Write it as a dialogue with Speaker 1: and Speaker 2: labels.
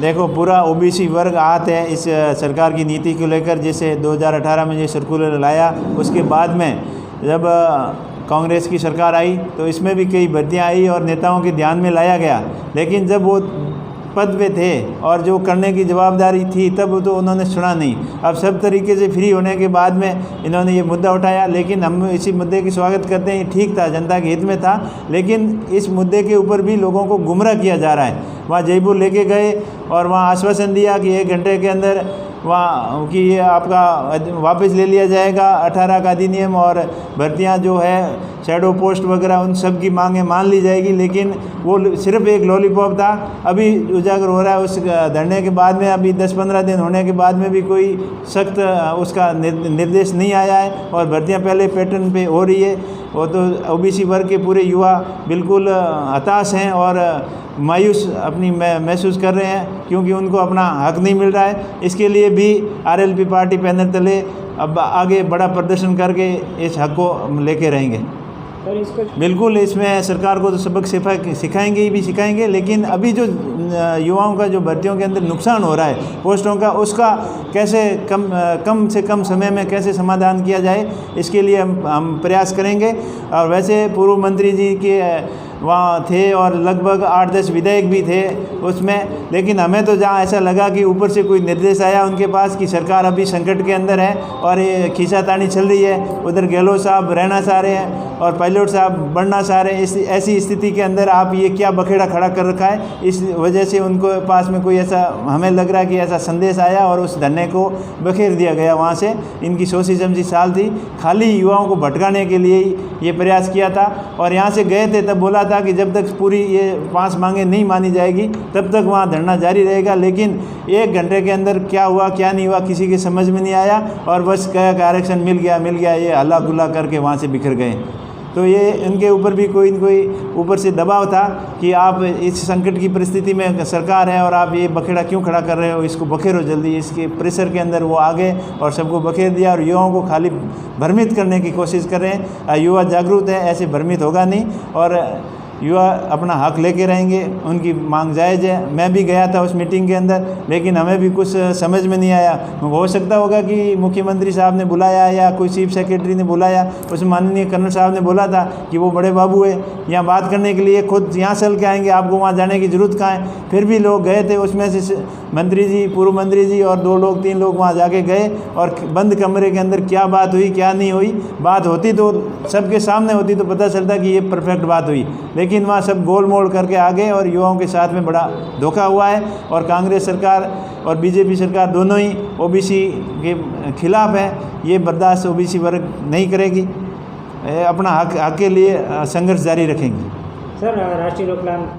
Speaker 1: देखो, पूरा ओबीसी वर्ग आहत है इस सरकार की नीति को लेकर। जैसे 2018 में ये सर्कुलर लाया, उसके बाद में जब कांग्रेस की सरकार आई तो इसमें भी कई भर्तियाँ आई और नेताओं के ध्यान में लाया गया, लेकिन जब वो पद पे थे और जो करने की जवाबदारी थी तब तो उन्होंने सुना नहीं। अब सब तरीके से फ्री होने के बाद में इन्होंने ये मुद्दा उठाया, लेकिन हम इसी मुद्दे की स्वागत करते हैं। ठीक था, जनता के हित में था, लेकिन इस मुद्दे के ऊपर भी लोगों को गुमराह किया जा रहा है। वहाँ जयपुर लेके गए और वहाँ आश्वासन दिया कि 1 घंटे के अंदर वहाँ कि ये आपका वापस ले लिया जाएगा 18 का अधिनियम, और भर्तियाँ जो है शैडो पोस्ट वगैरह उन सब की मांगें मान ली जाएगी, लेकिन वो सिर्फ एक लॉलीपॉप था। अभी उजागर हो रहा है उस धरने के बाद में, अभी 10-15 दिन होने के बाद में भी कोई सख्त उसका निर्देश नहीं आया है और भर्तियाँ पहले पैटर्न पे हो रही है। वो तो ओबीसी वर्ग के पूरे युवा बिल्कुल हताश हैं और मायूस अपनी महसूस कर रहे हैं, क्योंकि उनको अपना हक नहीं मिल रहा है। इसके लिए भी आरएलपी पार्टी बैनर तले अब आगे बड़ा प्रदर्शन करके इस हक को लेके रहेंगे। बिल्कुल, इसमें सरकार को तो सबक सिखाएंगे ही भी सिखाएंगे, लेकिन अभी जो युवाओं का जो भर्तियों के अंदर नुकसान हो रहा है पोस्टों का, उसका कैसे कम से कम समय में कैसे समाधान किया जाए, इसके लिए हम प्रयास करेंगे। और वैसे पूर्व मंत्री जी के वहाँ थे और लगभग 8-10 विधायक भी थे उसमें, लेकिन हमें तो जहाँ ऐसा लगा कि ऊपर से कोई निर्देश आया उनके पास कि सरकार अभी संकट के अंदर है और ये खींचातानी चल रही है, उधर गहलोत साहब रहना चाह रहे हैं और पायलट साहब बढ़ना चाह रहे हैं। ऐसी स्थिति के अंदर आप ये क्या बखेड़ा खड़ा कर रखा है, इस वजह से उनको पास में कोई ऐसा हमें लग रहा है कि ऐसा संदेश आया और उस धरने को बखेर दिया गया। वहाँ से इनकी सोची समझी चाल थी, खाली युवाओं को भटकाने के लिए ही ये प्रयास किया था। और यहाँ से गए थे तब बोला था कि जब तक पूरी ये 5 मांगें नहीं मानी जाएगी तब तक वहाँ धरना जारी रहेगा, लेकिन 1 घंटे के अंदर क्या हुआ क्या नहीं हुआ किसी के समझ में नहीं आया और बस कहा कि आरक्षण मिल गया, ये हल्ला गुल्ला करके वहाँ से बिखर गए। तो ये इनके ऊपर भी कोई न कोई ऊपर से दबाव था कि आप इस संकट की परिस्थिति में सरकार है और आप ये बखेड़ा क्यों खड़ा कर रहे हो, इसको बखेरो जल्दी। इसके प्रेशर के अंदर वो आ गए और सबको बखेर दिया और युवाओं को खाली भ्रमित करने की कोशिश कर रहे हैं। युवा जागरूक है, ऐसे भ्रमित होगा नहीं और युवा अपना हक लेके रहेंगे, उनकी मांग जायज़ है। मैं भी गया था उस मीटिंग के अंदर, लेकिन हमें भी कुछ समझ में नहीं आया। हो सकता होगा कि मुख्यमंत्री साहब ने बुलाया या कोई चीफ सेक्रेटरी ने बुलाया, उसमें माननीय कर्नल साहब ने बोला था कि वो बड़े बाबू है, यहाँ बात करने के लिए खुद यहाँ चल के आएंगे, आपको वहाँ जाने की ज़रूरत कहाँ है। फिर भी लोग गए थे, उसमें से मंत्री जी, पूर्व मंत्री जी और 2 लोग 3 लोग वहाँ जाके गए और बंद कमरे के अंदर क्या बात हुई क्या नहीं हुई, बात होती तो सबके सामने होती तो पता चलता कि ये परफेक्ट बात हुई, लेकिन वहाँ सब गोल मोल करके आ गए और युवाओं के साथ में बड़ा धोखा हुआ है। और कांग्रेस सरकार और बीजेपी सरकार दोनों ही ओबीसी के खिलाफ है, ये बर्दाश्त ओबीसी वर्ग नहीं करेगी, अपना हक के लिए संघर्ष जारी रखेंगी।
Speaker 2: सर, राष्ट्रीय लोकतांत्रिक